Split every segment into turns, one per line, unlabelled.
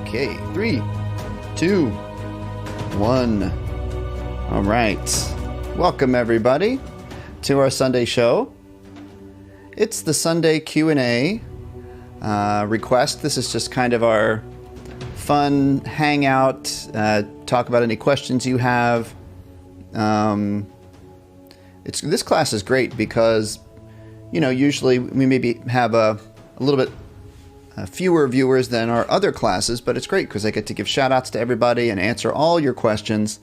Okay, 3, 2, 1. All right. Welcome, everybody, to our Sunday show. It's the Sunday Q&A request. This is just kind of our fun hangout, talk about any questions you have. This class is great because, you know, usually we maybe have a little bit fewer viewers than our other classes, but it's great because I get to give shout outs to everybody and answer all your questions.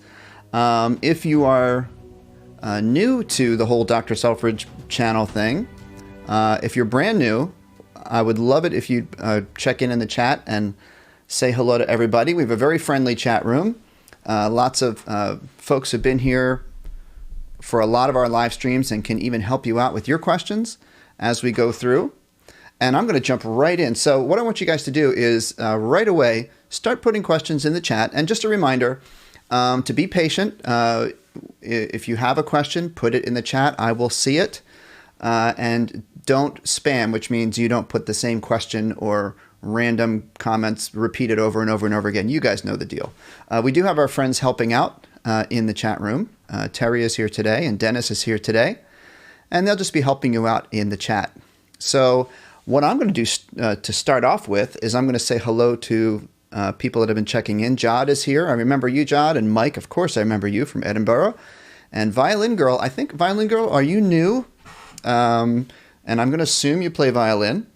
If you are new to the whole Dr. Selfridge channel thing, if you're brand new, I would love it if you check in the chat and say hello to everybody. We have a very friendly chat room. Lots of folks have been here for a lot of our live streams and can even help you out with your questions as we go through. And I'm going to jump right in. So what I want you guys to do is right away start putting questions in the chat. And just a reminder to be patient. If you have a question, put it in the chat. I will see it. And don't spam, which means you don't put the same question or random comments repeated over and over and over again. You guys know the deal. We do have our friends helping out in the chat room. Terry is here today and Dennis is here today. And they'll just be helping you out in the chat. So what I'm going to do to start off with is I'm going to say hello to people that have been checking in. Jod is here. I remember you, Jod. And Mike, of course, I remember you from Edinburgh. And Violin Girl, I think, Violin Girl, are you new? And I'm going to assume you play violin.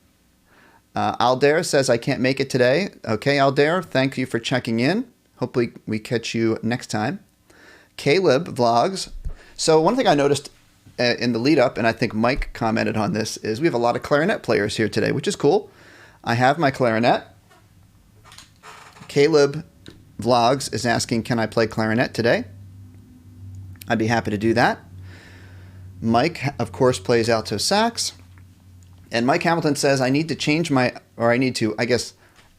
Aldair says, I can't make it today. Okay, Aldair, thank you for checking in. Hopefully we catch you next time. Caleb Vlogs. So one thing I noticed in the lead up, and I think Mike commented on this, is we have a lot of clarinet players here today, which is cool. I have my clarinet. Caleb Vlogs is asking, can I play clarinet today? I'd be happy to do that. Mike, of course, plays alto sax. And Mike Hamilton says, I need to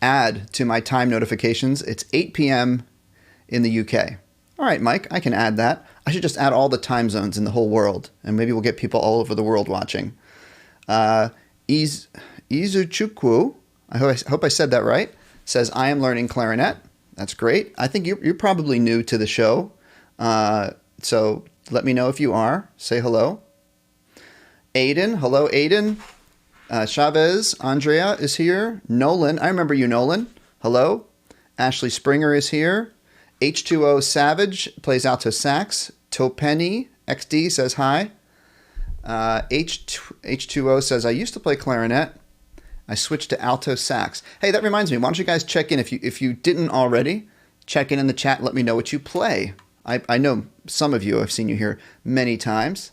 add to my time notifications. It's 8 p.m. in the UK. All right, Mike, I can add that. I should just add all the time zones in the whole world, and maybe we'll get people all over the world watching. Izuchukwu, I hope I said that right, says, I am learning clarinet. That's great. I think you're probably new to the show, so let me know if you are. Say hello. Aiden, hello, Aiden. Chavez, Andrea is here. Nolan, I remember you, Nolan. Hello. Ashley Springer is here. H2O Savage plays alto sax. Topenny XD says hi. H2O says, I used to play clarinet. I switched to alto sax. Hey, that reminds me. Why don't you guys check in? If you didn't already, check in the chat. Let me know what you play. I know some of you. I've seen you here many times.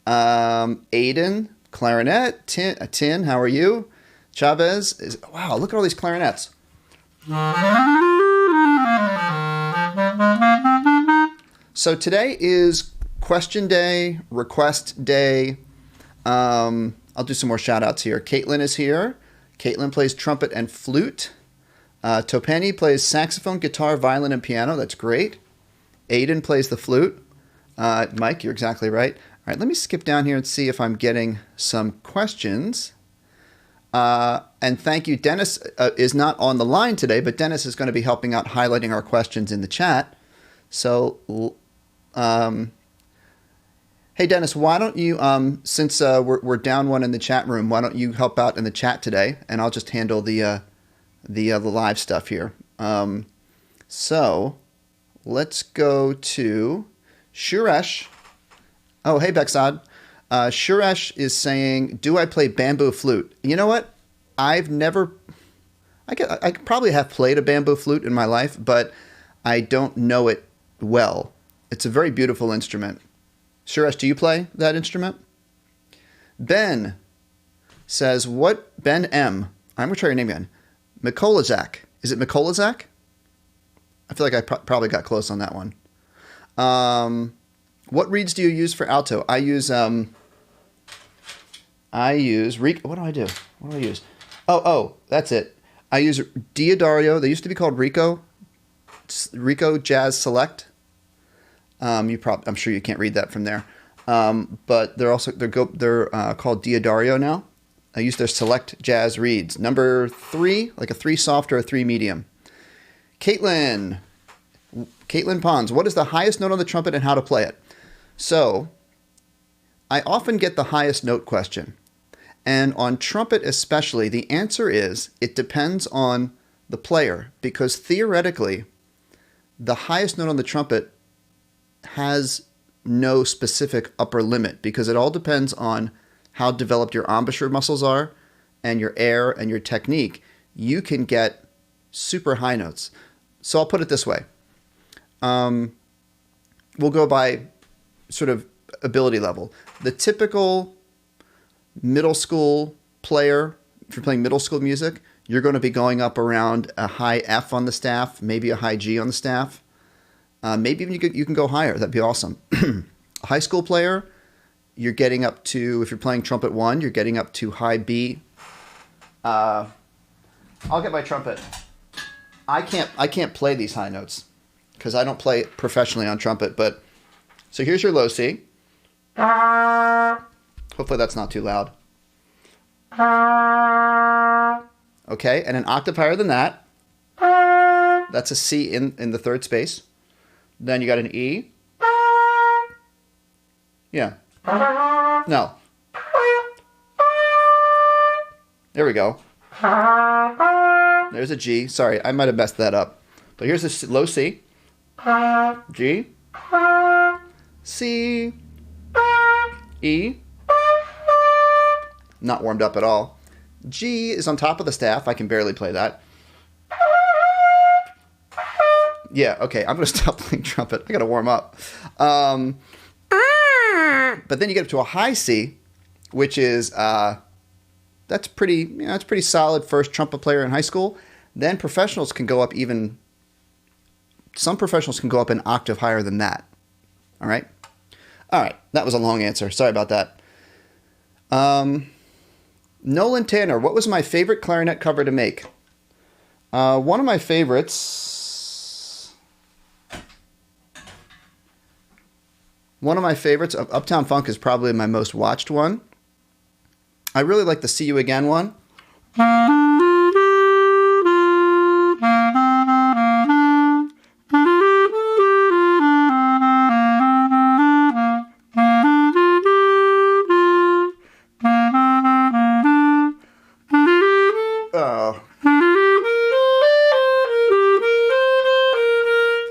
Aiden, clarinet. Tin, how are you? Chavez wow, look at all these clarinets. So today is question day, request day. I'll do some more shout outs here. Caitlin is here. Caitlin plays trumpet and flute. Topenny plays saxophone, guitar, violin, and piano. That's great. Aiden plays the flute. Mike, you're exactly right. All right, let me skip down here and see if I'm getting some questions. And thank you. Dennis is not on the line today, but Dennis is going to be helping out highlighting our questions in the chat. So, hey, Dennis, why don't you, since we're down one in the chat room, why don't you help out in the chat today, and I'll just handle the live stuff here. So let's go to Shuresh. Oh, hey, Bexad. Shuresh is saying, do I play bamboo flute? You know what? I probably have played a bamboo flute in my life, but I don't know it well. It's a very beautiful instrument. Suresh, do you play that instrument? Ben says, Ben M. I'm going to try your name again. Mikolazak. Is it Mikolazak? I feel like I probably got close on that one. What reeds do you use for alto? I use Rico. What do I do? What do I use? Oh, that's it. I use Diodario. They used to be called Rico Jazz Select. I'm sure you can't read that from there. But they're called Diodario now. I use their Select Jazz reeds. Number 3, like a 3 soft or a 3 medium. Caitlin Pons, what is the highest note on the trumpet and how to play it? So, I often get the highest note question. And on trumpet especially, the answer is it depends on the player, because theoretically, the highest note on the trumpet has no specific upper limit, because it all depends on how developed your embouchure muscles are and your air and your technique. You can get super high notes. So I'll put it this way. We'll go by sort of ability level. The typical middle school player, if you're playing middle school music, you're going to be going up around a high F on the staff, maybe a high G on the staff. Maybe even you can go higher. That'd be awesome. A high school player, you're getting up to, if you're playing trumpet 1, you're getting up to high B. I'll get my trumpet. I can't play these high notes because I don't play professionally on trumpet. But so here's your low C. Hopefully that's not too loud. Okay, and an octave higher than that. That's a C in the third space. Then you got an E. Yeah. No. There we go. There's a G. Sorry, I might have messed that up. But here's a low C. G. C. E. Not warmed up at all. G is on top of the staff. I can barely play that. Yeah, okay, I'm going to stop playing trumpet. I got to warm up. But then you get up to a high C, which is, that's pretty solid first trumpet player in high school. Then professionals can go up some professionals can go up an octave higher than that. All right? All right, that was a long answer. Sorry about that. Nolan Tanner, what was my favorite clarinet cover to make? One of my favorites of Uptown Funk is probably my most watched one. I really like the See You Again one.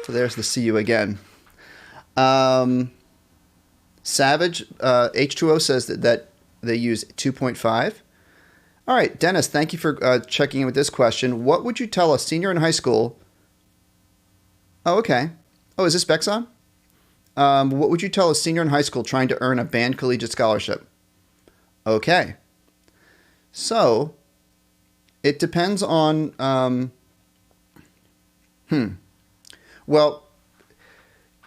So there's the See You Again. Savage H2O says that they use 2.5. All right, Dennis, thank you for checking in with this question. What would you tell a senior in high school? Oh, okay. Oh, is this Bexon? What would you tell a senior in high school trying to earn a band collegiate scholarship? Okay. So, it depends on... Well,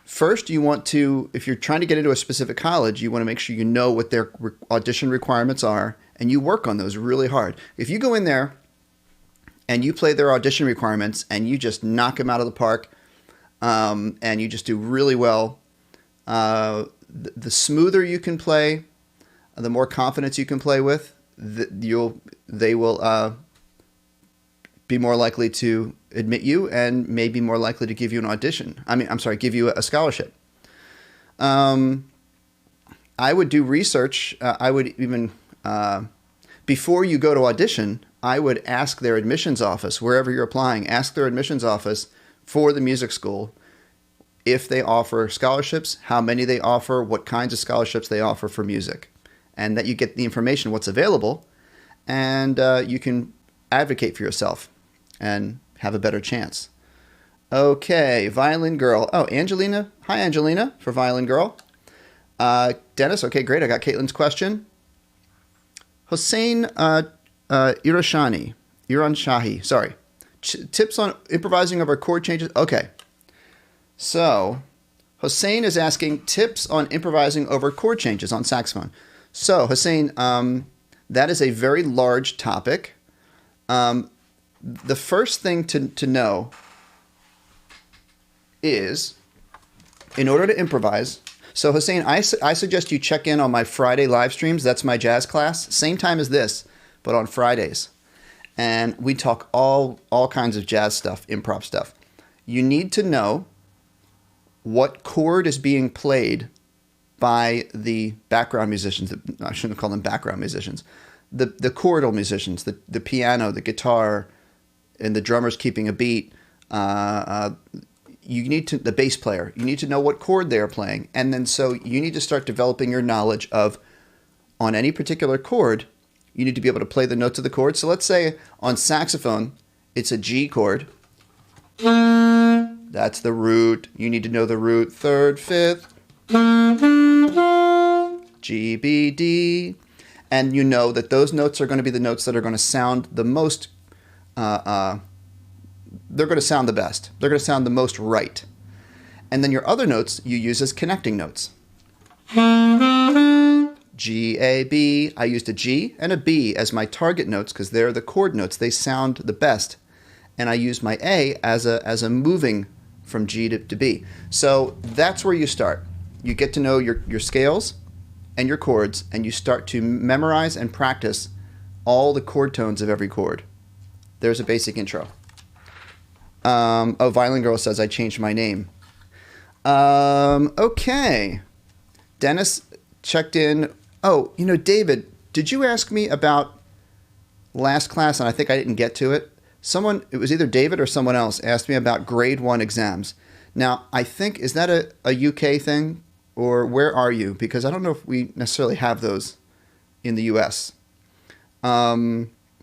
first, you want to, if you're trying to get into a specific college, you want to make sure you know what their audition requirements are, and you work on those really hard. If you go in there and you play their audition requirements and you just knock them out of the park, and you just do really well, the smoother you can play, the more confidence you can play with, they will be more likely to admit you and maybe more likely to give you an audition. Give you a scholarship. I would do research. I would even, before you go to audition, I would ask their admissions office, wherever you're applying, ask their admissions office for the music school if they offer scholarships, how many they offer, what kinds of scholarships they offer for music, and that you get the information, what's available, and you can advocate for yourself and have a better chance. Okay, Violin Girl. Oh, Angelina. Hi, Angelina, for Violin Girl. Dennis, okay, great. I got Caitlin's question. Hossein Iranshahi, sorry. Tips on improvising over chord changes. Okay. So, Hossein is asking tips on improvising over chord changes on saxophone. So, Hossein, that is a very large topic. The first thing to know is, in order to improvise, so Hossein, I suggest you check in on my Friday live streams. That's my jazz class. Same time as this, but on Fridays. And we talk all kinds of jazz stuff, improv stuff. you need to know what chord is being played by the background musicians. I shouldn't call them background musicians. The chordal musicians, the piano, the guitar, and the drummers keeping a beat. You need to, the bass player, you need to know what chord they're playing. And then so you need to start developing your knowledge of, on any particular chord, you need to be able to play the notes of the chord. So let's say on saxophone, it's a G chord. That's the root. You need to know the root, third, fifth, G, B, D. And you know that those notes are going to be the notes that are going to sound the most, they're going to sound the best. They're going to sound the most right. And then your other notes you use as connecting notes. G, A, B. I used a G and a B as my target notes because they're the chord notes. They sound the best. And I use my A as a moving from G to B. So that's where you start. You get to know your scales and your chords, and you start to memorize and practice all the chord tones of every chord. There's a basic intro. Violin Girl says, I changed my name. Okay. Dennis checked in. Oh, David, did you ask me about last class, and I think I didn't get to it? It was either David or someone else, asked me about grade 1 exams. Now, I think, is that a UK thing, or where are you? Because I don't know if we necessarily have those in the US.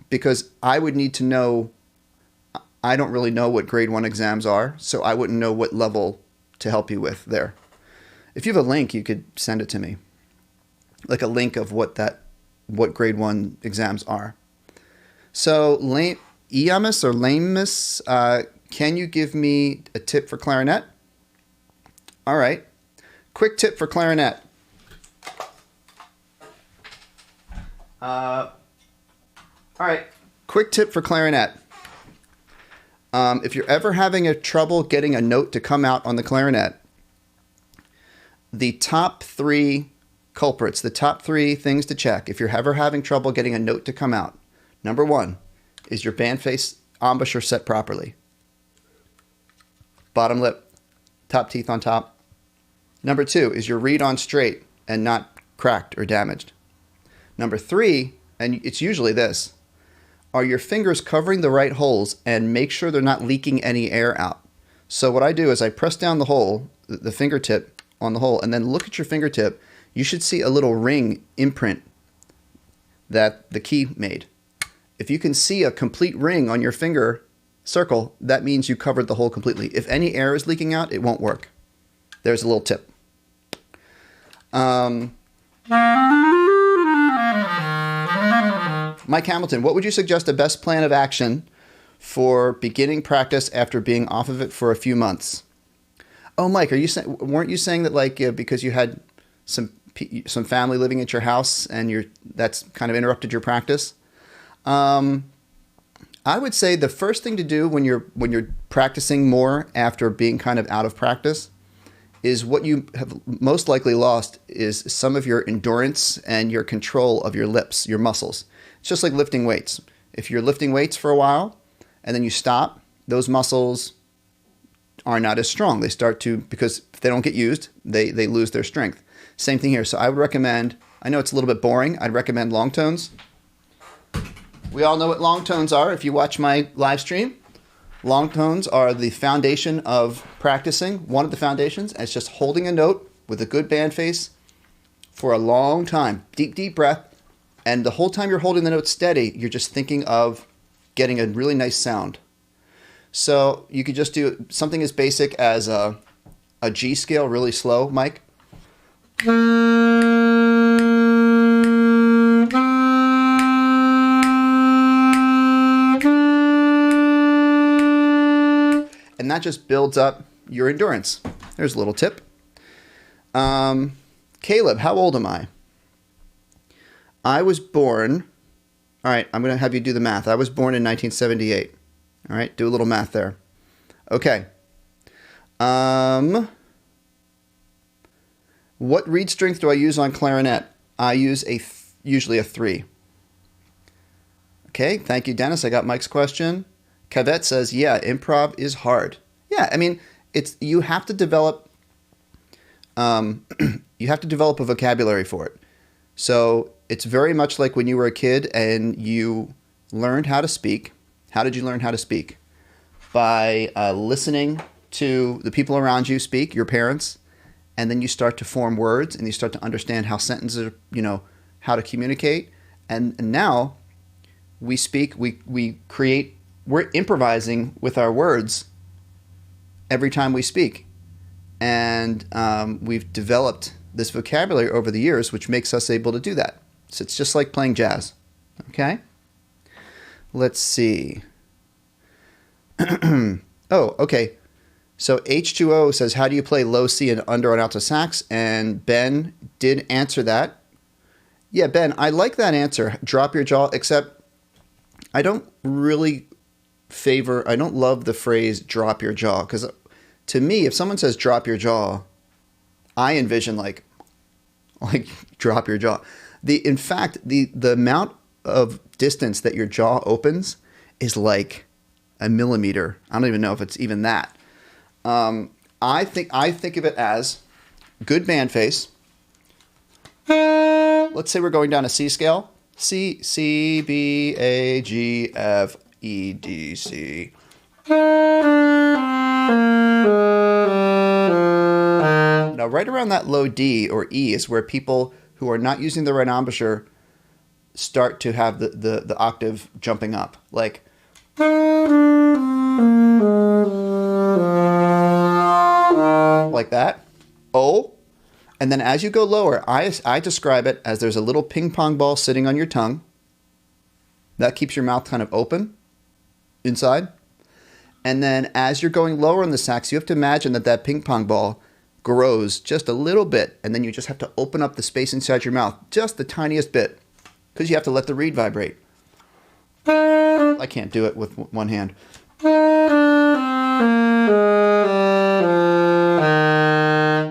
Because I would need to know, I don't really know what grade 1 exams are, so I wouldn't know what level to help you with there. If you have a link, you could send it to me. Like a link of what grade 1 exams are. So, Iamus or Lamus, can you give me a tip for clarinet? All right. Quick tip for clarinet. All right. Quick tip for clarinet. If you're ever having a trouble getting a note to come out on the clarinet, the top 3 culprits, the top 3 things to check if you're ever having trouble getting a note to come out. Number 1 is your band face embouchure set properly. Bottom lip, top teeth on top. Number 2 is your reed on straight and not cracked or damaged. Number 3, and it's usually this, are your fingers covering the right holes and make sure they're not leaking any air out. So what I do is I press down the hole, the fingertip on the hole, and then look at your fingertip. You should see a little ring imprint that the key made. If you can see a complete ring on your finger circle, that means you covered the hole completely. If any air is leaking out, it won't work. There's a little tip. Mike Hamilton, what would you suggest a best plan of action for beginning practice after being off of it for a few months? Oh, Mike, weren't you saying that because you had some family living at your house and that's kind of interrupted your practice? I would say the first thing to do when you're practicing more after being kind of out of practice is what you have most likely lost is some of your endurance and your control of your lips, your muscles. It's just like lifting weights. If you're lifting weights for a while and then you stop, those muscles are not as strong. They start to, because if they don't get used, they lose their strength. Same thing here. So I would recommend, I know it's a little bit boring, I'd recommend long tones. We all know what long tones are if you watch my live stream. Long tones are the foundation of practicing, one of the foundations, and it's just holding a note with a good band face for a long time. Deep, deep breath. And the whole time you're holding the note steady, you're just thinking of getting a really nice sound. So you could just do something as basic as a G scale really slow, Mike. And that just builds up your endurance. There's a little tip. Caleb, how old am I? I was born, all right, I'm going to have you do the math. I was born in 1978. All right, do a little math there. Okay. What reed strength do I use on clarinet? I use usually a 3. Okay, thank you, Dennis. I got Mike's question. Cavett says, yeah, improv is hard. Yeah, I mean, it's you have to develop you have to develop a vocabulary for it. So it's very much like when you were a kid and you learned how to speak. How did you learn how to speak? By listening to the people around you speak, your parents, and then you start to form words and you start to understand how sentences, how to communicate. And now we speak, we create, we're improvising with our words every time we speak. And we've developed this vocabulary over the years, which makes us able to do that. So it's just like playing jazz. Okay? Let's see. Oh, okay. So H2O says, how do you play low C and under on alto sax? And Ben did answer that. Yeah, Ben, I like that answer. Drop your jaw, except I don't really I don't love the phrase drop your jaw, because to me, if someone says drop your jaw, I envision like drop your jaw. In fact, the amount of distance that your jaw opens is like a millimeter. I don't even know if it's even that. I think of it as good band face. Let's say we're going down a C scale. C, C, B, A, G, F, E, D, C. Now, right around that low D or E is where people who are not using the right embouchure start to have the octave jumping up. Like, like that. O. And then as you go lower, I describe it as there's a little ping pong ball sitting on your tongue. That keeps your mouth kind of open inside. And then as you're going lower in the sax, you have to imagine that ping pong ball grows just a little bit. And then you just have to open up the space inside your mouth just the tiniest bit, because you have to let the reed vibrate. I can't do it with one hand.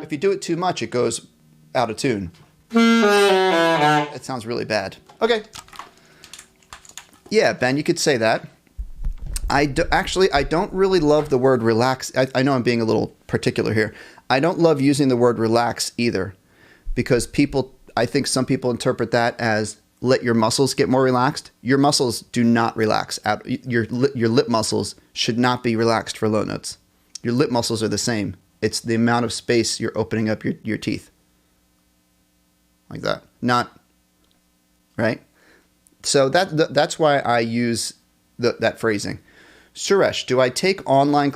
If you do it too much, it goes out of tune. It sounds really bad. Okay. Yeah, Ben, you could say that. I don't really love the word relax. I know I'm being a little particular here. I don't love using the word relax either, because I think some people interpret that as let your muscles get more relaxed. Your muscles do not relax. Your lip muscles should not be relaxed for low notes. Your lip muscles are the same. It's the amount of space you're opening up your teeth. Like that. Not, right? So that's why I use that phrasing. Suresh, do I take online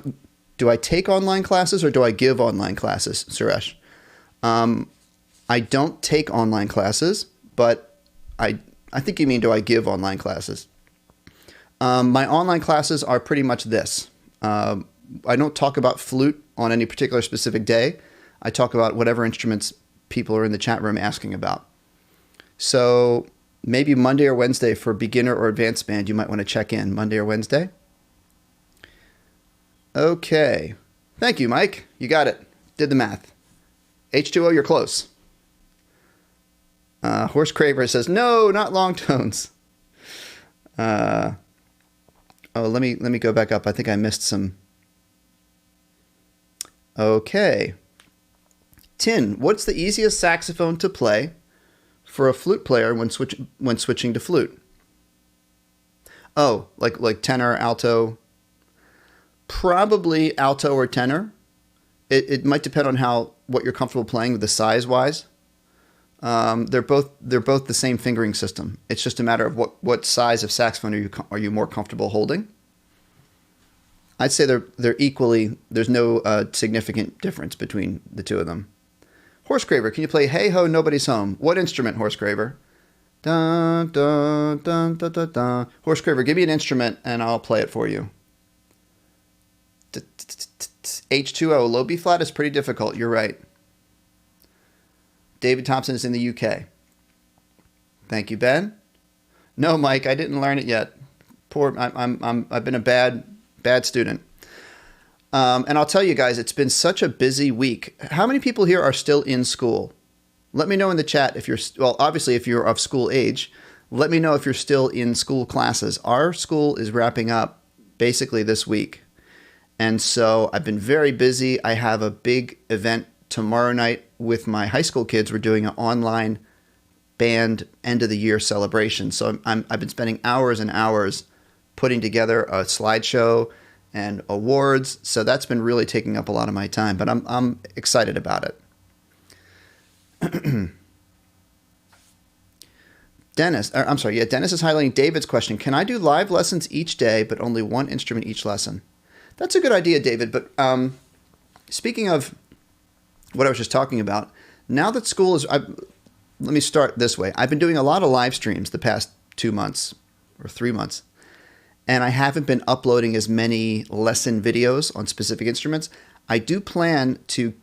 classes or do I give online classes, Suresh? I don't take online classes, but I think you mean, do I give online classes? My online classes are pretty much this. I don't talk about flute on any particular specific day. I talk about whatever instruments people are in the chat room asking about. So maybe Monday or Wednesday for beginner or advanced band, you might want to check in. Monday or Wednesday. Okay. Thank you, Mike. You got it. Did the math. H2O, you're close. Horse Craver says, no, not long tones. Let me go back up. I think I missed some. Okay. Tin, what's the easiest saxophone to play for a flute player when switching to flute? Oh, like tenor, alto. Probably alto or tenor. It might depend on what you're comfortable playing with the size wise. They're both the same fingering system. It's just a matter of what size of saxophone are you more comfortable holding. I'd say they're equally. There's no significant difference between the two of them. Horse Craver, can you play Hey Ho Nobody's Home? What instrument, Horse Craver? Dun, dun, dun, dun, dun, dun. Horse Craver, give me an instrument and I'll play it for you. H2O, low B flat is pretty difficult. You're right. David Thompson is in the UK. Thank you, Ben. No, Mike, I didn't learn it yet. I've been a bad student. And I'll tell you guys, it's been such a busy week. How many people here are still in school? Let me know in the chat if obviously if you're of school age, let me know if you're still in school classes. Our school is wrapping up basically this week. And so I've been very busy. I have a big event tomorrow night with my high school kids. We're doing an online band end of the year celebration. So I've been spending hours and hours putting together a slideshow and awards. So that's been really taking up a lot of my time, but I'm excited about it. Dennis is highlighting David's question. Can I do live lessons each day, but only one instrument each lesson? That's a good idea, David. But speaking of what I was just talking about, now that school is, let me start this way. I've been doing a lot of live streams the past 2 months or 3 months, and I haven't been uploading as many lesson videos on specific instruments. I do plan to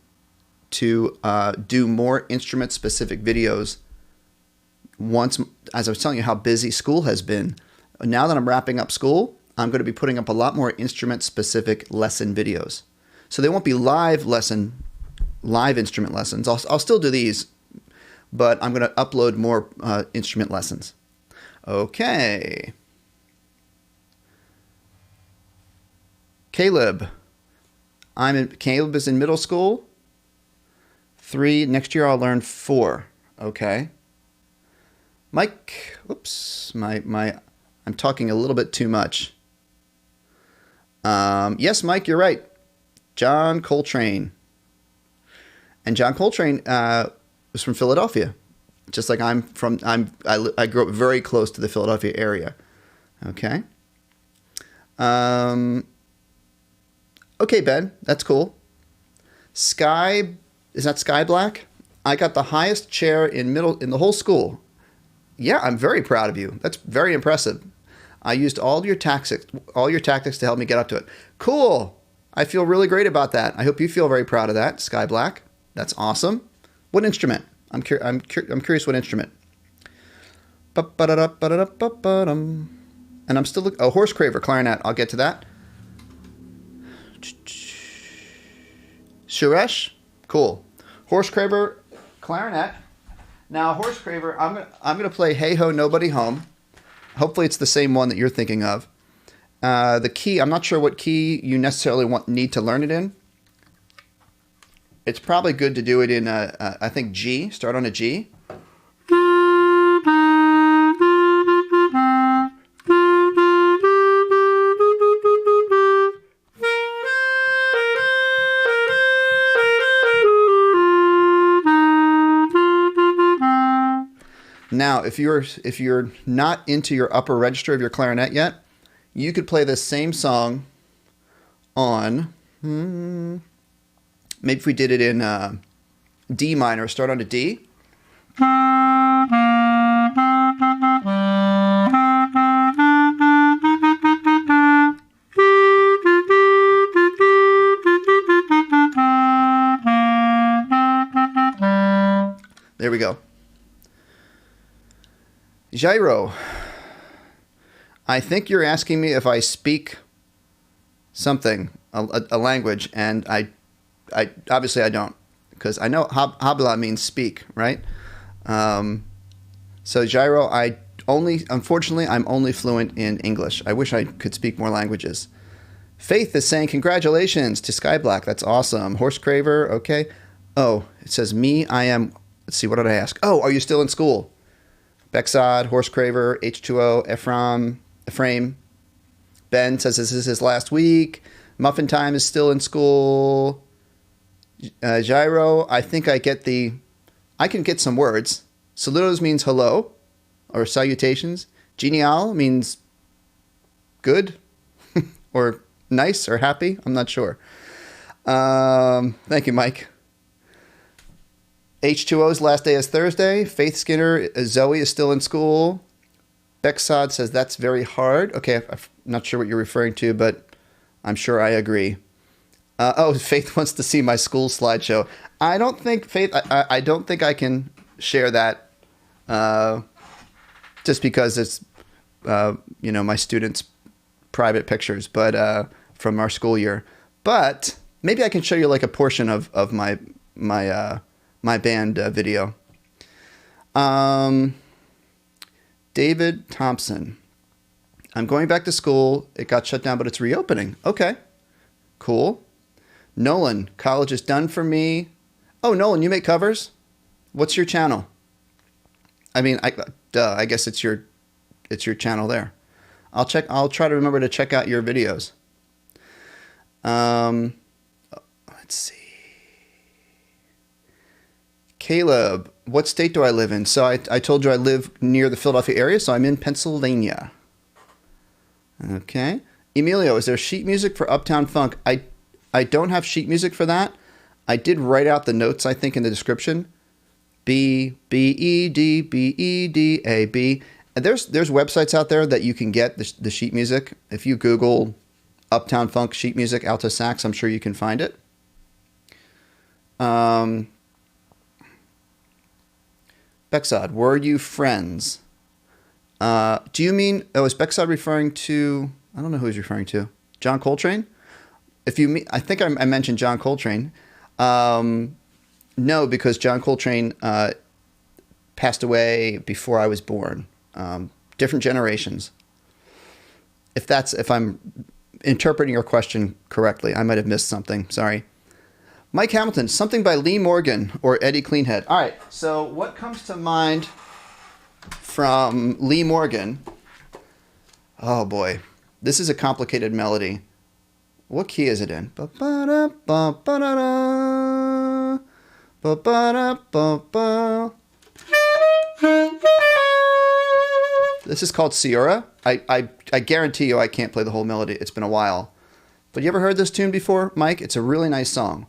do more instrument-specific videos once, as I was telling you how busy school has been. Now that I'm wrapping up school, I'm going to be putting up a lot more instrument-specific lesson videos. So they won't be live instrument lessons. I'll still do these, but I'm going to upload more instrument lessons. Okay. Caleb is in middle school. 3. Next year I'll learn 4. Okay. Mike, oops, I'm talking a little bit too much. Yes, Mike, you're right. John Coltrane. And John Coltrane was from Philadelphia. Just like I grew up very close to the Philadelphia area. Okay. Okay, Ben, that's cool. Sky, is that Sky Black? I got the highest chair in the whole school. Yeah, I'm very proud of you. That's very impressive. I used all your tactics to help me get up to it. Cool. I feel really great about that. I hope you feel very proud of that, Sky Black. That's awesome. What instrument? I'm curious what instrument. And I'm still looking. Oh, horse craver, clarinet. I'll get to that. Suresh, cool. Horse craver, clarinet. Now, horse craver, I'm gonna play Hey Ho Nobody Home. Hopefully, it's the same one that you're thinking of. The key, I'm not sure what key you necessarily need to learn it in. It's probably good to do it in I think G. Start on a G. Now, if you're not into your upper register of your clarinet yet, you could play this same song on, maybe if we did it in D minor, start on a D. There we go. Gyro, I think you're asking me if I speak something, a language, and I obviously I don't, because I know habla means speak, right? So Gyro, unfortunately, I'm only fluent in English. I wish I could speak more languages. Faith is saying congratulations to Sky Black. That's awesome. Horse Craver, okay. Oh, it says me, I am, let's see, what did I ask? Oh, are you still in school? Bexad, Horse Craver, H2O, Ephraim. Ben says this is his last week. Muffin Time is still in school. Gyro, I think I can get some words. Saludos means hello or salutations. Genial means good or nice or happy. I'm not sure. Thank you, Mike. H2O's last day is Thursday. Faith Skinner, Zoe is still in school. Bexad says that's very hard. Okay, I'm not sure what you're referring to, but I'm sure I agree. Faith wants to see my school slideshow. I don't think, Faith, I don't think I can share that just because it's, my students' private pictures, but from our school year. But maybe I can show you like a portion of my band video. David Thompson. I'm going back to school. It got shut down, but it's reopening. Okay. Cool. Nolan, college is done for me. Oh, Nolan, you make covers? What's your channel? I mean, I guess it's your channel there. I'll try to remember to check out your videos. Let's see. Caleb, what state do I live in? So I told you I live near the Philadelphia area, so I'm in Pennsylvania. Okay. Emilio, is there sheet music for Uptown Funk? I don't have sheet music for that. I did write out the notes, I think, in the description. B, B, E, D, B, E, D, A, B. And there's websites out there that you can get the sheet music. If you Google Uptown Funk sheet music, alto sax, I'm sure you can find it. Bexod, were you friends? Do you mean, is Bexod referring to, I don't know who he's referring to. John Coltrane? I think I mentioned John Coltrane. No, because John Coltrane passed away before I was born. Different generations. If I'm interpreting your question correctly, I might have missed something. Sorry. Mike Hamilton, something by Lee Morgan or Eddie Cleanhead. All right. So what comes to mind from Lee Morgan? Oh boy, this is a complicated melody. What key is it in? This is called Sierra. I guarantee you I can't play the whole melody. It's been a while. But you ever heard this tune before, Mike? It's a really nice song.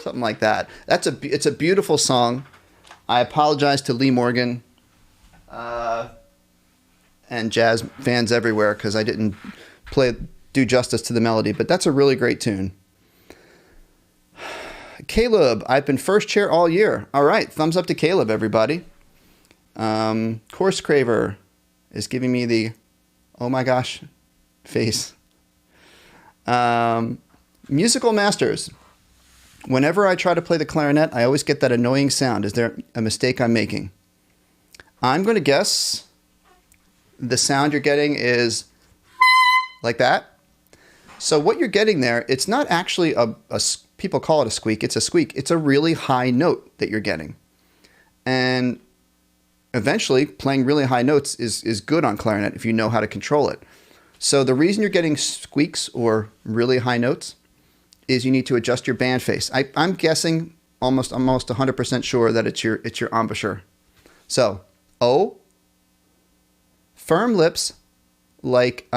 Something like that. It's a beautiful song. I apologize to Lee Morgan and jazz fans everywhere because I didn't do justice to the melody, but that's a really great tune. Caleb, I've been first chair all year. All right, thumbs up to Caleb, everybody. Course Craver is giving me the oh my gosh face. Musical Masters. Whenever I try to play the clarinet, I always get that annoying sound. Is there a mistake I'm making? I'm going to guess the sound you're getting is like that. So what you're getting there, it's not actually people call it a squeak. It's a squeak. It's a really high note that you're getting. And eventually, playing really high notes is good on clarinet if you know how to control it. So the reason you're getting squeaks or really high notes is you need to adjust your band face. I'm guessing almost 100% sure that it's your embouchure. So O, firm lips, like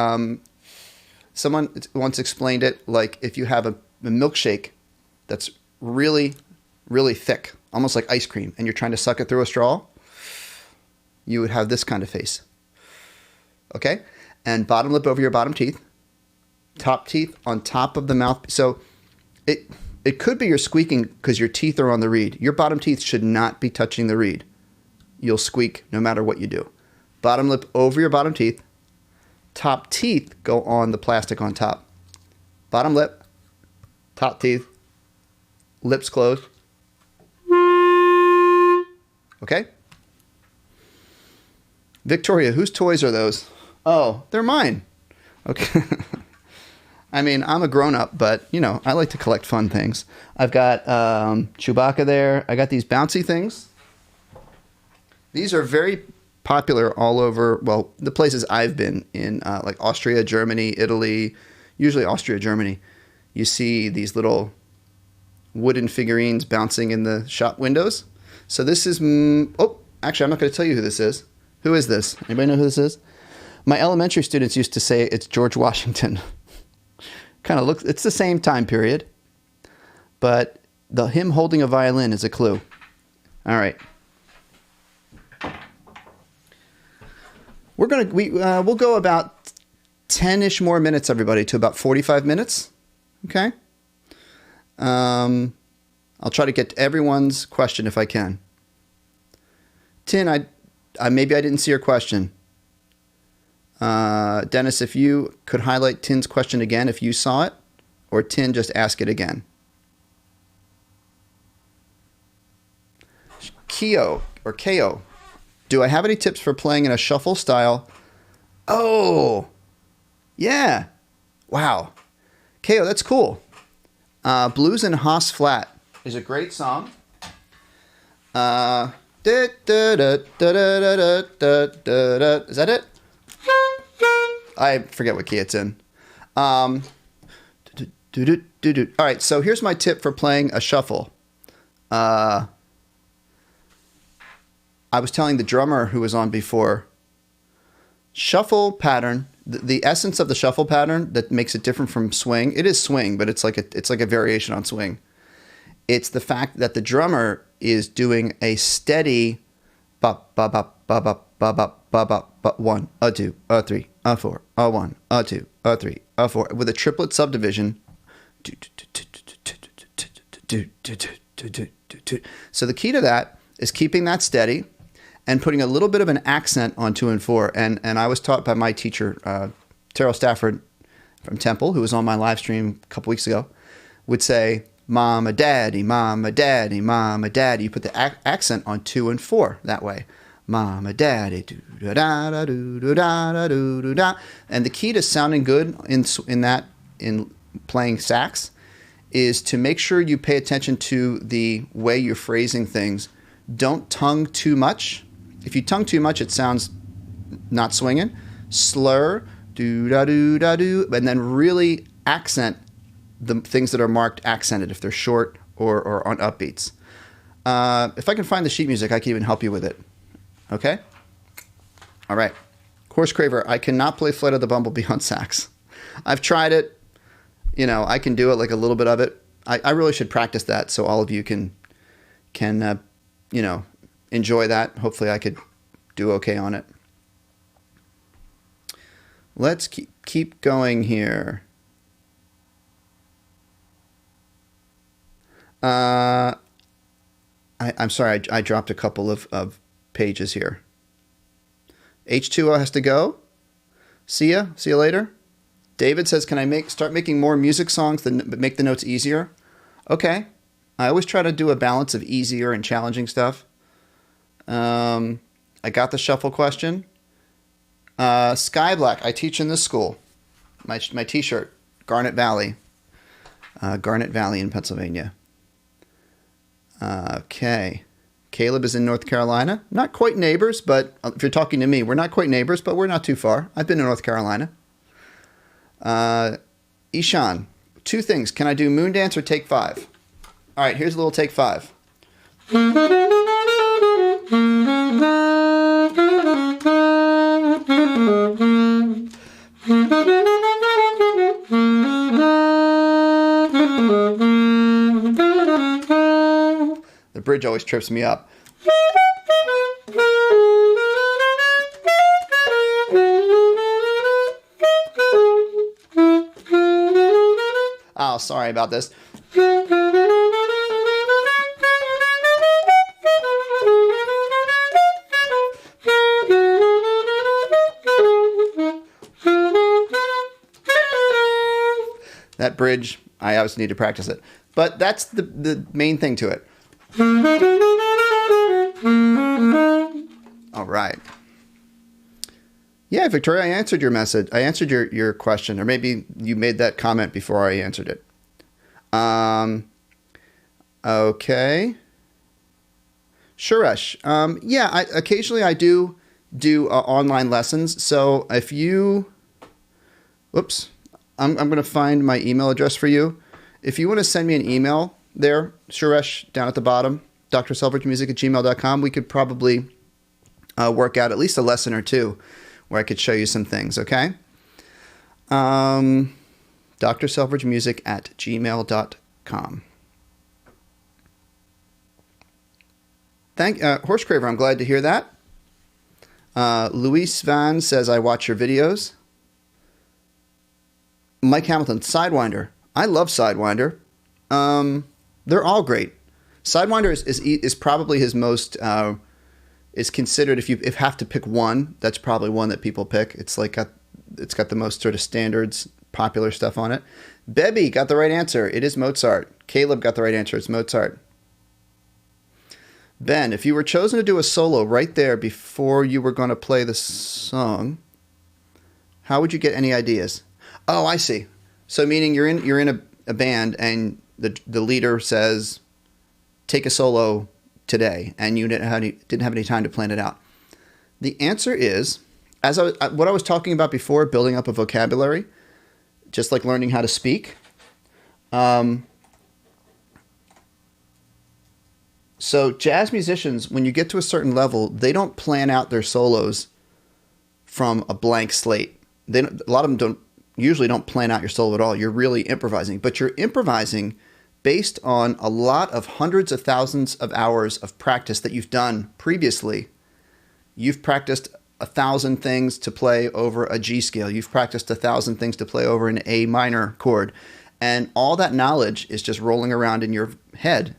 someone once explained it, like if you have a milkshake that's really, really thick, almost like ice cream, and you're trying to suck it through a straw, you would have this kind of face. Okay? And bottom lip over your bottom teeth, top teeth on top of the mouth. So it could be you're squeaking because your teeth are on the reed. Your bottom teeth should not be touching the reed. You'll squeak no matter what you do. Bottom lip over your bottom teeth. Top teeth go on the plastic on top. Bottom lip, top teeth, lips closed. Okay? Victoria, whose toys are those? Oh, they're mine. Okay. I mean, I'm a grown-up, but, I like to collect fun things. I've got Chewbacca there. I got these bouncy things. These are very popular all over, well, the places I've been in, like Austria, Germany, Italy, usually Austria, Germany. You see these little wooden figurines bouncing in the shop windows. So this is, actually, I'm not going to tell you who this is. Who is this? Anybody know who this is? My elementary students used to say it's George Washington. Kind of looks, it's the same time period, but him holding a violin is a clue. All right. We'll go about 10-ish more minutes, everybody, to about 45 minutes. Okay. I'll try to get to everyone's question if I can. Tin, maybe I didn't see your question. Dennis, if you could highlight Tin's question again, if you saw it, or Tin, just ask it again. Keo, or Ko, do I have any tips for playing in a shuffle style? Oh, yeah. Wow. Ko, that's cool. Blues in Haas Flat is a great song. Is that it? I forget what key it's in. All right, so here's my tip for playing a shuffle. I was telling the drummer who was on before, shuffle pattern, the essence of the shuffle pattern that makes it different from swing. It is swing, but it's like a variation on swing. It's the fact that the drummer is doing a steady bop bop bop bop bop bop bop bop bop 1, 2, 3, 4, 1, 2, 3, 4 with a triplet subdivision. So the key to that is keeping that steady and putting a little bit of an accent on 2 and 4. And I was taught by my teacher, Terrell Stafford from Temple, who was on my live stream a couple weeks ago, would say, Mama, Daddy, Mama, Daddy, Mama, Daddy. You put the accent on 2 and 4 that way. Mama, Daddy, do da da do da do da. And the key to sounding good in playing sax is to make sure you pay attention to the way you're phrasing things. Don't tongue too much. If you tongue too much, it sounds not swinging. Slur, do da do da do, and then really accent the things that are marked accented if they're short or on upbeats. If I can find the sheet music, I can even help you with it. Okay? All right. Horse Craver, I cannot play Flight of the Bumblebee on sax. I've tried it. You know, I can do it, like a little bit of it. I really should practice that so all of you can you know, enjoy that. Hopefully I could do okay on it. Let's keep going here. I'm sorry, I dropped a couple of pages here. H2O has to go. See ya later. David says, can I start making more music songs that make the notes easier? Okay. I always try to do a balance of easier and challenging stuff. I got the shuffle question. Sky Black, I teach in this school. My t-shirt, Garnet Valley in Pennsylvania. Okay. Caleb is in North Carolina. Not quite neighbors, but if you're talking to me, we're not quite neighbors, but we're not too far. I've been to North Carolina. Ishan, 2 things. Can I do Moon Dance or Take 5? All right, here's a little Take 5. The bridge always trips me up. Oh, sorry about this. That bridge, I always need to practice it. But that's the main thing to it. All right. Yeah, Victoria, I answered your message. I answered your question, or maybe you made that comment before I answered it. Okay. Suresh. Yeah, occasionally I do online lessons. So if you, whoops, I'm going to find my email address for you. If you want to send me an email there, Suresh, down at the bottom, drselfridgemusic@gmail.com, we could probably work out at least a lesson or two where I could show you some things, okay? drselfridgemusic@gmail.com. Horse Craver, I'm glad to hear that. Luis Van says, I watch your videos. Mike Hamilton, Sidewinder. I love Sidewinder. They're all great. Sidewinder is probably his most, is considered, if you have to pick one, that's probably one that people pick. It's like it's got the most sort of standards, popular stuff on it. Bebby got the right answer. It is Mozart. Caleb got the right answer. It's Mozart. Ben, if you were chosen to do a solo right there before you were going to play the song, how would you get any ideas? Oh, I see. So meaning you're in a band and the leader says, take a solo today, and you didn't have any time to plan it out. The answer is, what I was talking about before, building up a vocabulary, just like learning how to speak. So jazz musicians, when you get to a certain level, they don't plan out their solos from a blank slate. A lot of them usually don't plan out your solo at all. You're really improvising, but you're improvising based on a lot of hundreds of thousands of hours of practice that you've done previously. You've practiced 1,000 things to play over a G scale. You've practiced 1,000 things to play over an A minor chord. And all that knowledge is just rolling around in your head.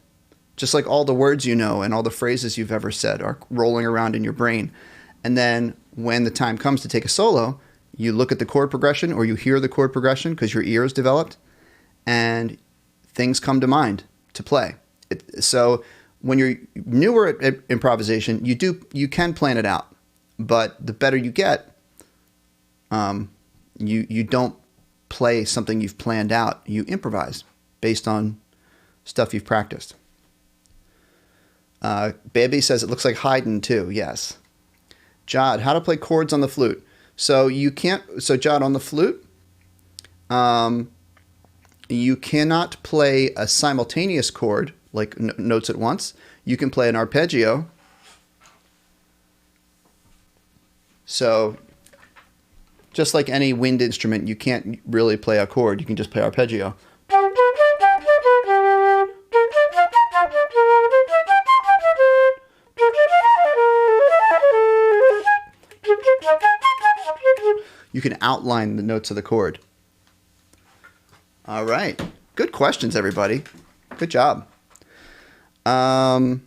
Just like all the words you know and all the phrases you've ever said are rolling around in your brain. And then when the time comes to take a solo, you look at the chord progression or you hear the chord progression because your ear is developed, and things come to mind to play. So when you're newer at improvisation, you can plan it out, but the better you get, you don't play something you've planned out. You improvise based on stuff you've practiced. Baby says it looks like Haydn too. Yes. Jod, how to play chords on the flute. So Jod, on the flute, you cannot play a simultaneous chord, like notes at once. You can play an arpeggio. So just like any wind instrument, you can't really play a chord. You can just play arpeggio. You can outline the notes of the chord. All right. Good questions, everybody. Good job. Where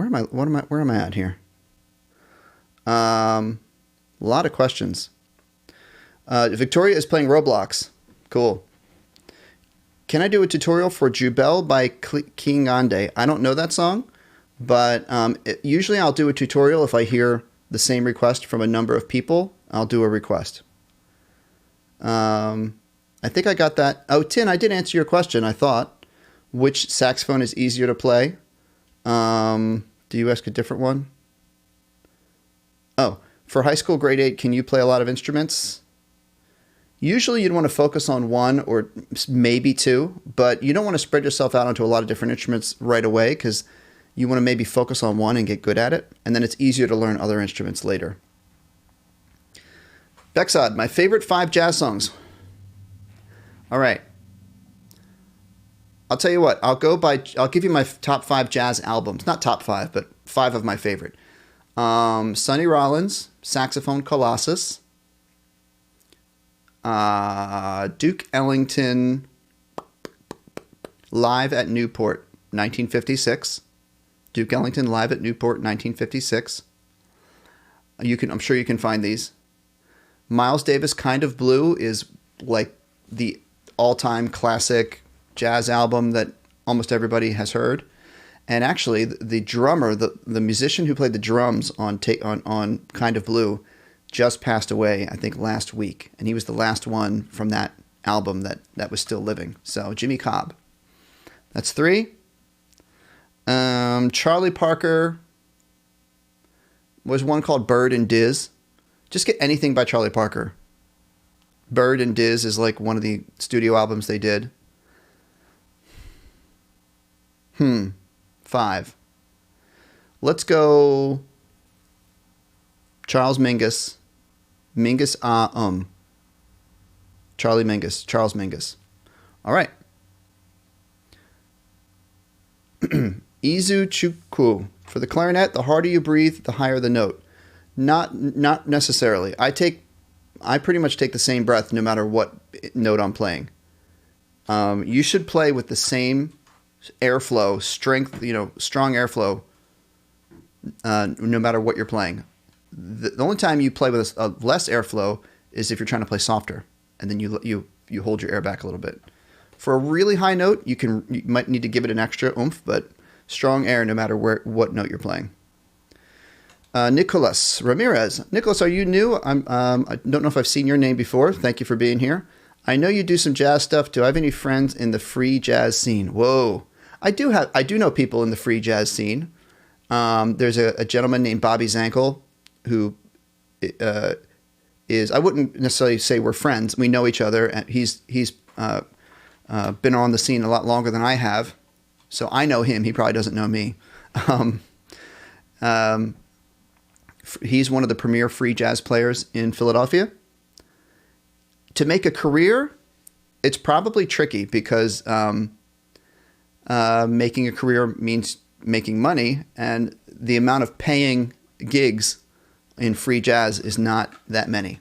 am I at here? A lot of questions. Victoria is playing Roblox. Cool. Can I do a tutorial for Jubel by King Ande? I don't know that song, but usually I'll do a tutorial if I hear the same request from a number of people. I'll do a request. I think I got that. Oh, Tin, I did answer your question, I thought. Which saxophone is easier to play? Do you ask a different one? Oh, for high school grade 8, can you play a lot of instruments? Usually you'd want to focus on one or maybe two, but you don't want to spread yourself out onto a lot of different instruments right away because you want to maybe focus on one and get good at it, and then it's easier to learn other instruments later. Bexod, my favorite 5 jazz songs. All right. I'll tell you what, I'll give you my top 5 jazz albums. Not top 5, but 5 of my favorite. Sonny Rollins, Saxophone Colossus. Duke Ellington, Live at Newport, 1956. Duke Ellington, Live at Newport, 1956. I'm sure you can find these. Miles Davis, Kind of Blue is like the all-time classic jazz album that almost everybody has heard. And actually, the drummer, the musician who played the drums on Kind of Blue, just passed away, I think, last week. And he was the last one from that album that was still living. So, Jimmy Cobb. That's 3. Charlie Parker was one called Bird and Diz. Just get anything by Charlie Parker. Bird and Diz is like one of the studio albums they did. 5. Let's go Charles Mingus. Charles Mingus. All right. Izu Chukwu. For the clarinet, the harder you breathe, the higher the note. Not necessarily. I pretty much take the same breath no matter what note I'm playing. You should play with the same airflow, strong airflow no matter what you're playing. The only time you play with a less airflow is if you're trying to play softer, and then you hold your air back a little bit. For a really high note, you might need to give it an extra oomph, but strong air no matter what note you're playing. Nicholas Ramirez. Nicholas, are you new? I don't know if I've seen your name before. Thank you for being here. I know you do some jazz stuff. Do I have any friends in the free jazz scene? Whoa. I do know people in the free jazz scene. There's a gentleman named Bobby Zankel who is, I wouldn't necessarily say we're friends. We know each other. And he's been on the scene a lot longer than I have. So I know him. He probably doesn't know me. He's one of the premier free jazz players in Philadelphia. To make a career, it's probably tricky because making a career means making money, and the amount of paying gigs in free jazz is not that many.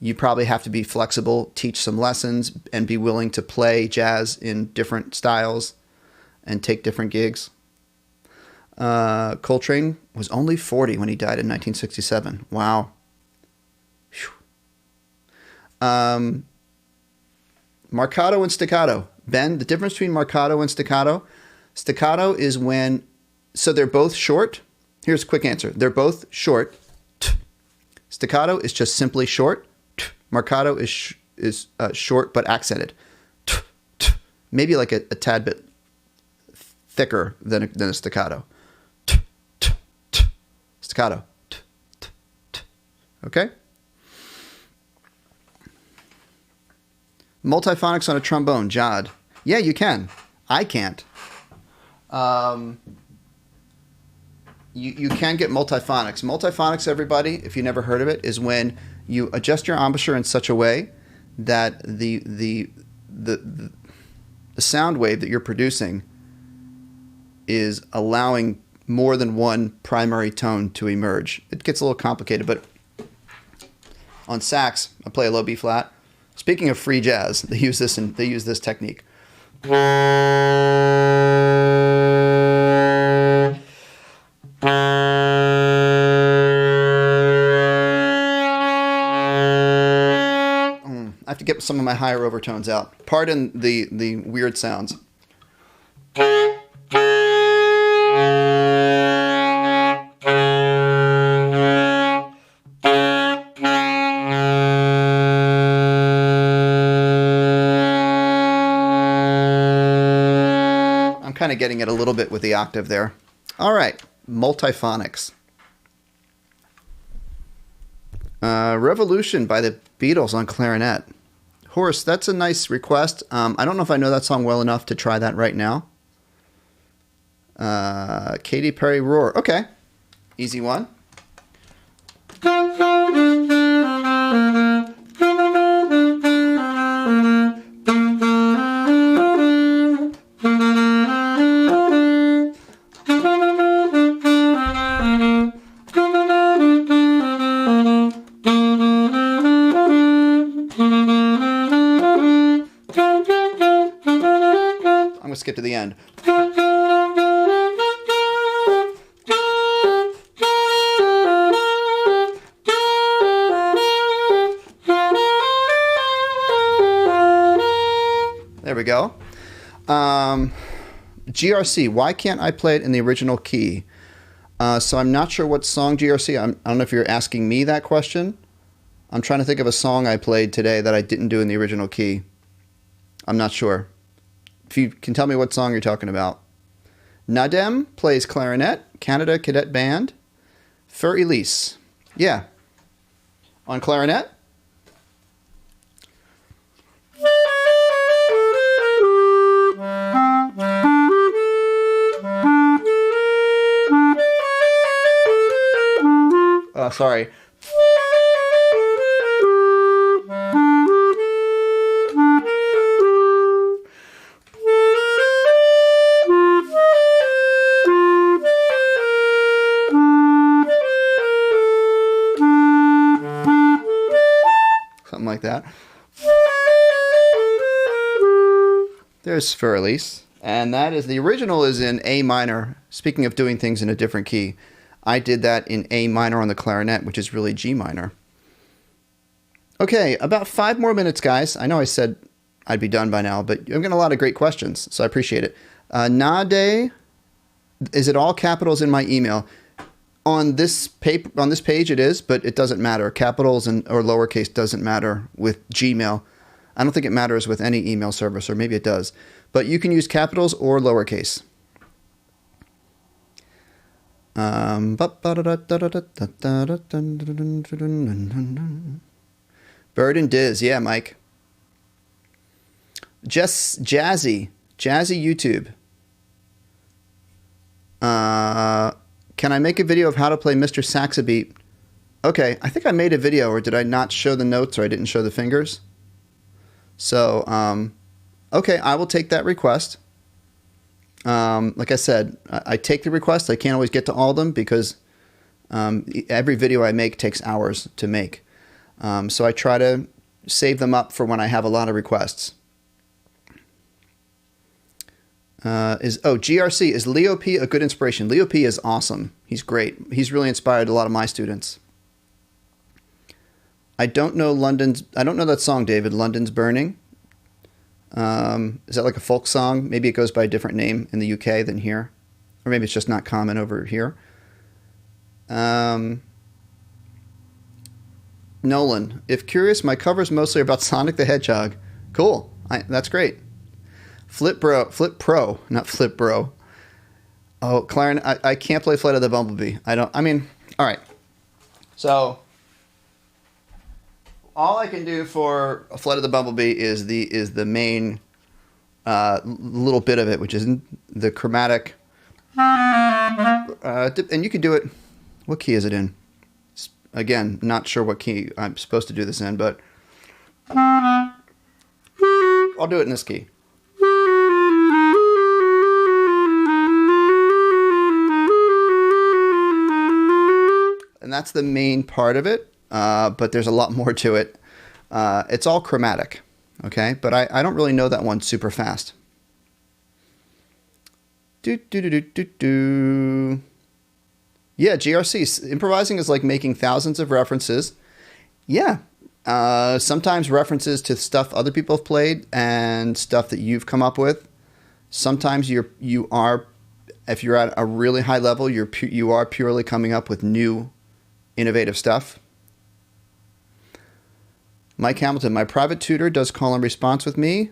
You probably have to be flexible, teach some lessons, and be willing to play jazz in different styles and take different gigs. Coltrane was only 40 when he died in 1967. Wow. Marcato and staccato. Ben, the difference between marcato and staccato. Staccato is when, so they're both short. Here's a quick answer. They're both short. Staccato is just simply short. Marcato is short but accented. Maybe like a tad bit thicker than a staccato. Staccato. Okay? Multiphonics on a trombone, Jod. Yeah, you can. I can't. You can get multiphonics. Multiphonics, everybody, if you never heard of it, is when you adjust your embouchure in such a way that the sound wave that you're producing is allowing more than one primary tone to emerge. It gets a little complicated, but on sax, I play a low B flat. Speaking of free jazz, they use this technique. I have to get some of my higher overtones out. Pardon the weird sounds. I'm kind of getting it a little bit with the octave there. All right, Multiphonics. Revolution by the Beatles on clarinet. Horace, that's a nice request. I don't know if I know that song well enough to try that right now. Katy Perry, Roar. Okay, easy one. I'm going to skip to the end. There we go. GRC, why can't I play it in the original key? So I'm not sure what song GRC, I don't know if you're asking me that question. I'm trying to think of a song I played today that I didn't do in the original key. I'm not sure. If you can tell me what song you're talking about. Nadem plays clarinet, Canada Cadet Band. Fur Elise. Yeah. On clarinet. Sorry. Something like that. There's Fur Elise. And that is, the original is in A minor. Speaking of doing things in a different key, I did that in A minor on the clarinet, which is really G minor. Okay, about 5 more minutes, guys. I know I said I'd be done by now, but I'm getting a lot of great questions, so I appreciate it. Nade, is it all capitals in my email? On this page it is, but it doesn't matter. Capitals or lowercase doesn't matter with Gmail. I don't think it matters with any email service, or maybe it does. But you can use capitals or lowercase. Bird and Diz, yeah, Mike. Jazzy YouTube. Can I make a video of how to play Mr. Saxabeat? Okay, I think I made a video, or did I not show the notes, or I didn't show the fingers? So, okay, I will take that request. Like I said, I take the request. I can't always get to all of them because every video I make takes hours to make. So I try to save them up for when I have a lot of requests. GRC, is Leo P a good inspiration? Leo P is awesome. He's great. He's really inspired a lot of my students. I don't know that song, David. London's Burning. Is that like a folk song? Maybe it goes by a different name in the UK than here. Or maybe it's just not common over here. Nolan, if curious, my covers mostly are about Sonic the Hedgehog. Cool. That's great. Flip Pro, not Flip Bro. Oh, clarinet. I can't play Flight of the Bumblebee. All right. So, all I can do for Flight of the Bumblebee is the main little bit of it, which is the chromatic. And you can do it. What key is it in? Again, not sure what key I'm supposed to do this in, but I'll do it in this key. And that's the main part of it, but there's a lot more to it. It's all chromatic, okay? But I don't really know that one super fast. Yeah, GRC. Improvising is like making thousands of references. Yeah. Sometimes references to stuff other people have played and stuff that you've come up with. Sometimes you are, if you're at a really high level, you are purely coming up with new, innovative stuff. Mike Hamilton, my private tutor does call and response with me.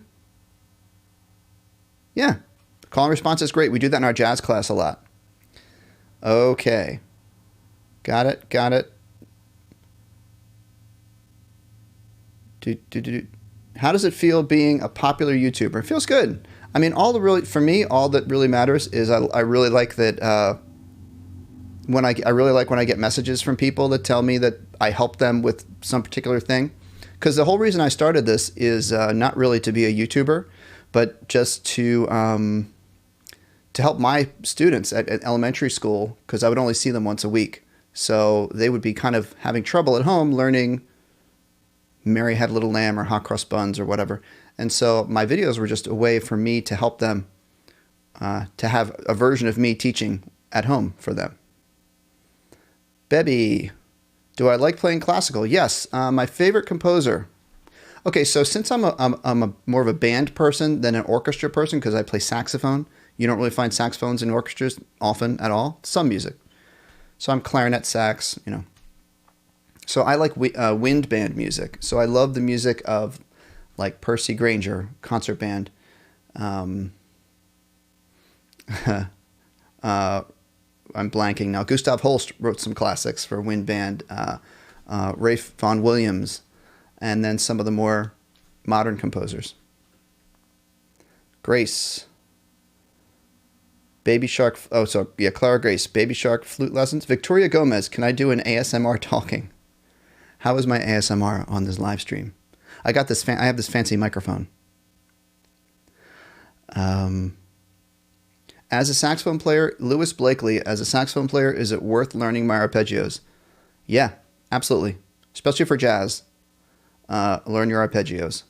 Yeah, call and response is great. We do that in our jazz class a lot. Okay. Got it. How does it feel being a popular YouTuber? It feels good. I mean, for me, all that really matters is I really like that I really like when I get messages from people that tell me that I help them with some particular thing. Because the whole reason I started this is not really to be a YouTuber, but just to help my students at elementary school, because I would only see them once a week. So they would be kind of having trouble at home learning Mary Had a Little Lamb or Hot Cross Buns or whatever. And so my videos were just a way for me to help them to have a version of me teaching at home for them. Bebby, do I like playing classical? Yes. My favorite composer. Okay, so since I'm a more of a band person than an orchestra person, because I play saxophone, you don't really find saxophones in orchestras often at all. Some music. So I'm clarinet sax, So I like wind band music. So I love the music of like Percy Grainger, concert band. I'm blanking now. Gustav Holst wrote some classics for wind band. Rafe Vaughan Williams, and then some of the more modern composers. Grace. Baby Shark. Oh, so yeah, Clara Grace. Baby Shark flute lessons. Victoria Gomez. Can I do an ASMR talking? How is my ASMR on this live stream? I got this. I have this fancy microphone. As a saxophone player, Lewis Blakely. As a saxophone player, is it worth learning my arpeggios? Yeah, absolutely. Especially for jazz. Learn your arpeggios.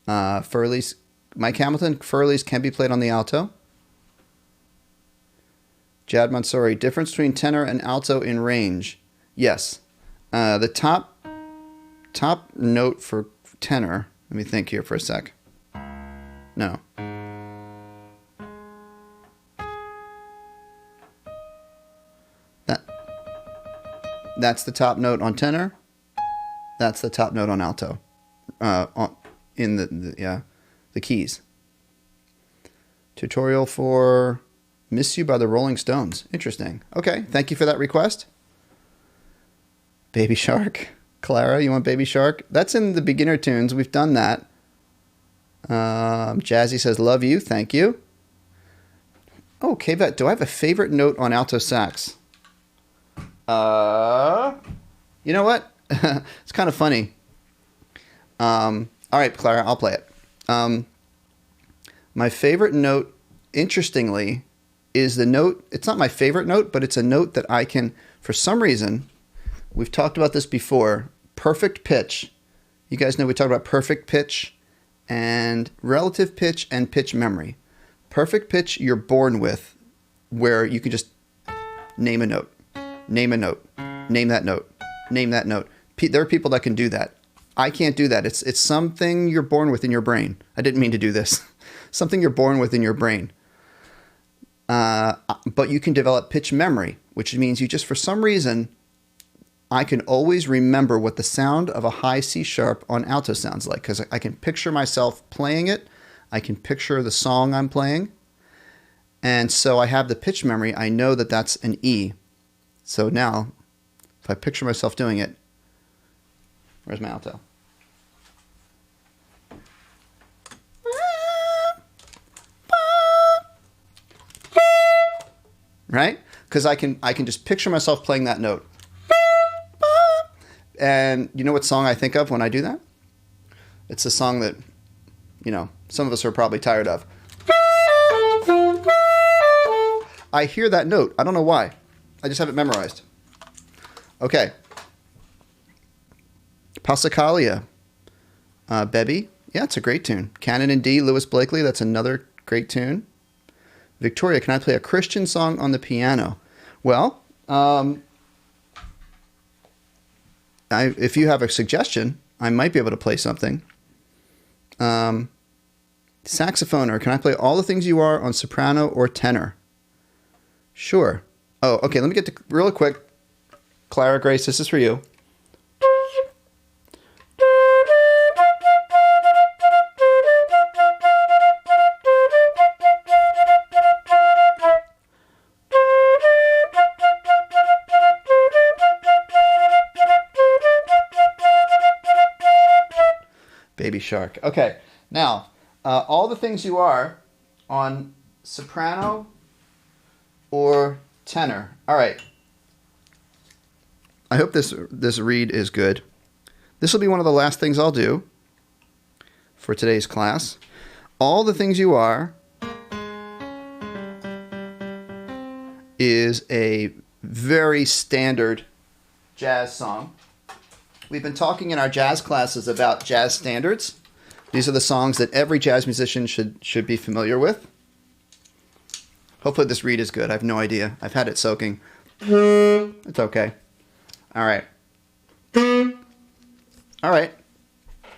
Furley's Mike Hamilton, Furley's can be played on the alto. Jad Mansouri, difference between tenor and alto in range. Yes. The top note for tenor, let me think here for a sec. No. That's the top note on tenor. That's the top note on alto. In the keys. Tutorial for Miss You by the Rolling Stones. Interesting. Okay, thank you for that request. Baby Shark. Clara, you want Baby Shark? That's in the beginner tunes. We've done that. Jazzy says, love you. Thank you. Oh, K-Vet, do I have a favorite note on alto sax? You know what? It's kind of funny. All right, Clara, I'll play it. My favorite note, interestingly, is the note. It's not my favorite note, but it's a note that I can, for some reason, we've talked about this before, perfect pitch. You guys know we talked about perfect pitch and relative pitch and pitch memory. Perfect pitch you're born with, where you can just name a note, name a note, name that note, name that note. There are people that can do that. I can't do that. It's something you're born with in your brain. I didn't mean to do this. Something you're born with in your brain. But you can develop pitch memory, which means you just, for some reason, I can always remember what the sound of a high C sharp on alto sounds like, because I can picture myself playing it. I can picture the song I'm playing. And so I have the pitch memory. I know that that's an E. So now, if I picture myself doing it, where's my alto? Right? Because I can just picture myself playing that note. And you know what song I think of when I do that? It's a song that, some of us are probably tired of. I hear that note. I don't know why. I just have it memorized. Okay. Passacaglia. Bebby. Yeah, it's a great tune. Canon in D, Lewis Blakely. That's another great tune. Victoria, can I play a Christian song on the piano? Well, if you have a suggestion, I might be able to play something. Saxophoner, can I play All the Things You Are on soprano or tenor? Sure. Oh, okay, let me get to real quick. Clara Grace, this is for you. Baby Shark. Okay, now, All the Things You Are on soprano or tenor. All right. I hope this read is good. This will be one of the last things I'll do for today's class. All the Things You Are is a very standard jazz song. We've been talking in our jazz classes about jazz standards. These are the songs that every jazz musician should be familiar with. Hopefully this read is good. I have no idea. I've had it soaking. It's okay. All right. All right.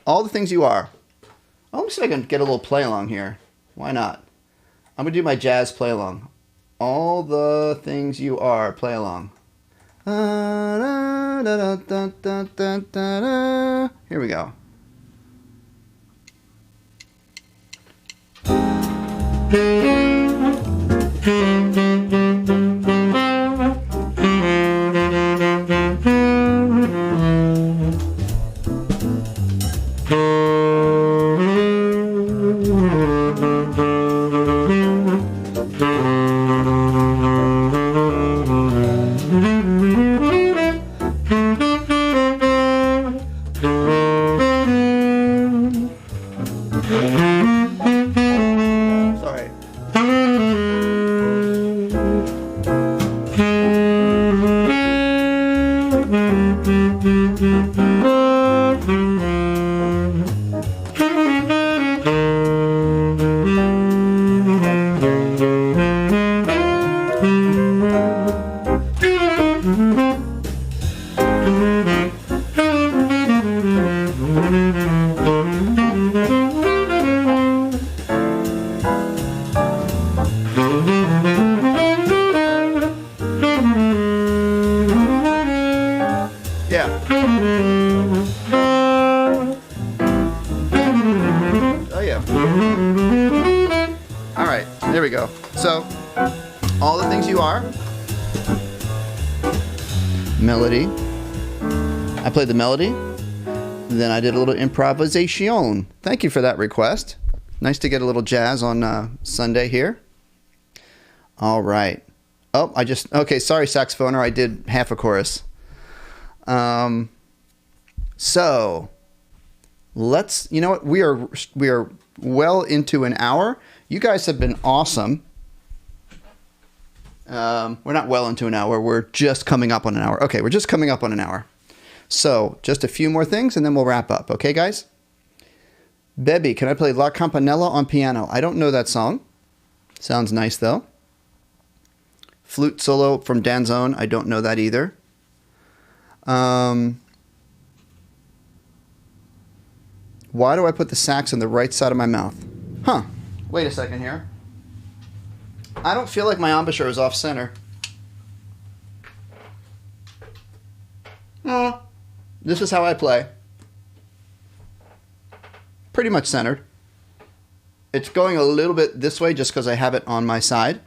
All the Things You Are. Oh, let me see if I can get a little play along here. Why not? I'm going to do my jazz play along. All the Things You Are. Play along. Here we go. All right, there we go. So, all the things you are. Melody. I played the melody. Then I did a little improvisation. Thank you for that request. Nice to get a little jazz on Sunday here. All right. Oh, okay, sorry, saxophoner. I did half a chorus. So, you know what? We are well into an hour. You guys have been awesome. We're not well into an hour. We're just coming up on an hour. Okay, we're just coming up on an hour. So, just a few more things and then we'll wrap up. Okay, guys? Bebby, can I play La Campanella on piano? I don't know that song. Sounds nice, though. Flute solo from Danzone. I don't know that either. Why do I put the sax on the right side of my mouth? Huh. Wait a second here. I don't feel like my embouchure is off center. This is how I play. Pretty much centered. It's going a little bit this way just because I have it on my side.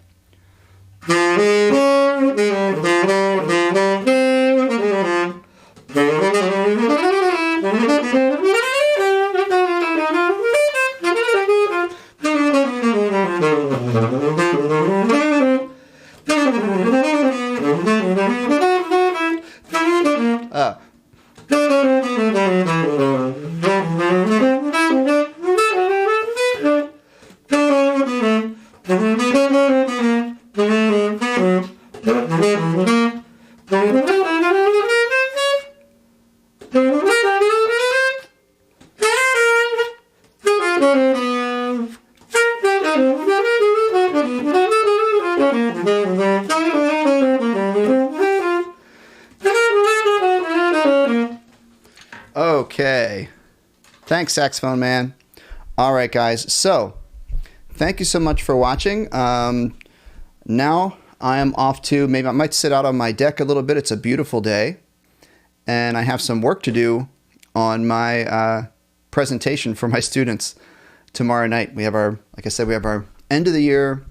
Okay. Thanks, Saxophone Man. All right, guys. So, thank you so much for watching. Now I am off to, maybe I might sit out on my deck a little bit. It's a beautiful day. And I have some work to do on my presentation for my students tomorrow night. We have our, like I said, we have our end of the year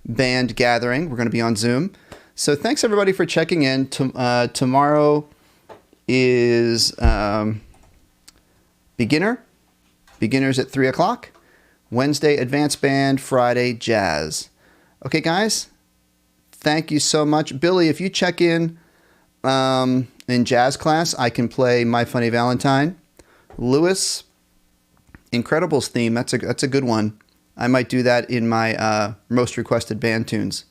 band gathering. We're going to be on Zoom. So thanks everybody for checking in. Tomorrow is beginners at 3 o'clock. Wednesday, advanced band. Friday, jazz. Okay, guys. Thank you so much. Billy, if you check in jazz class, I can play My Funny Valentine. Lewis, Incredibles theme. That's a good one. I might do that in my most requested band tunes.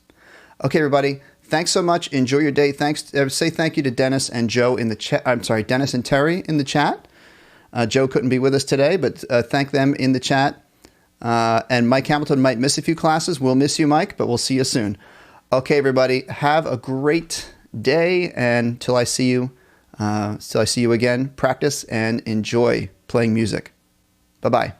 Okay, everybody. Thanks so much. Enjoy your day. Say thank you to Dennis and Joe in the chat. I'm sorry, Dennis and Terry in the chat. Joe couldn't be with us today, but thank them in the chat. And Mike Hamilton might miss a few classes. We'll miss you, Mike, but we'll see you soon. Okay, everybody. Have a great day, and till I see you again, practice and enjoy playing music. Bye-bye.